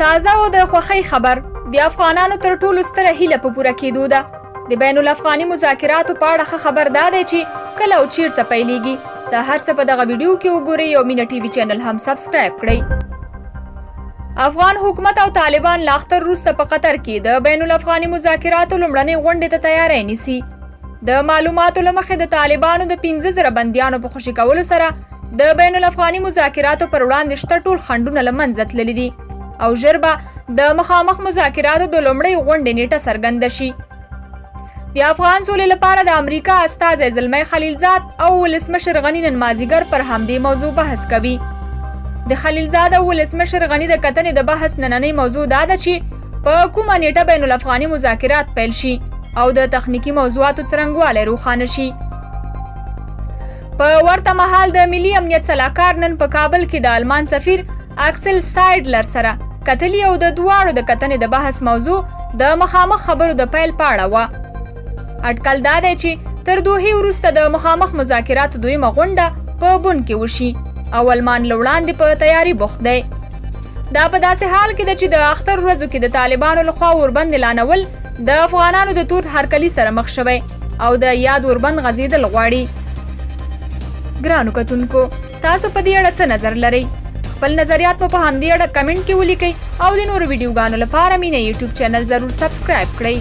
تازه او د خوښۍ خبر د افغانانو تر ټولو ستره هیله په پوره کېدو ده. د بین الافغاني مذاکراتو په اړه ښه خبر دا دی چې کله او چیرته پیلیږي. دا هر څه په دغه ویډیو کې وګورئ او مینا ټي وي چینل هم سبسکرایب کړئ. افغان حکومت او طالبان لا اختر وروسته په قطر کې د بین الافغاني مذاکراتو لومړنۍ غونډې ته تیاری نیسي. د معلوماتو له مخې د طالبانو د 15,000 بندیانو په خوشي کولو سره د بین الافغاني مذاکراتو پر وړاندې شته ټول خنډونه له منځه تللي دي او ژر به د مخامخ مذاکراتو د لومړۍ غونډې نیټه څرګنده شي. د افغان سولې لپاره د امریکا استازی زلمی خلیلزاد او ولسمشر غني نن مازدیګر پر همدې موضوع بحث کوي. د خلیلزاد او ولسمشر غني د کتنې د بحث نننۍ موضوع دا ده چې په کومه نیټه بین الافغاني مذاکرات پیل شي او د تخنیکی موضوعاتو څرنګوالی روښانه شي. په ورته مهال د ملي امنیت سلاکار نن په کابل کې د آلمان سفیر اکسل سایډلر سره کتلي او د دواړو د کتنې د بحث موضوع د مخامخ خبرو د پیل په اړه وه. اټکل دا دی چې تر دوحې وروسته د مخامخ مذاکراتو دویمه غونډه په بن کې وشي او آلمان له وړاندې په تیاری بوخت دی. دا په داسې حال کې ده چې د اختر ورځو کې د طالبانو لخوا اوربند اعلانول د افغانانو د تور هرکلي سره مخ شوی او د یاد اوربند غځېدل غواړي. ګرانو کتونکو، تاسو په دې اړه څه نظر لرئ؟ خپل نظریات په همدې اړه کمنټ کې ولیکئ او د نورو ویډیوګانو لپاره مینا یوټیوب چینل ضرور سبسکرایب کړئ.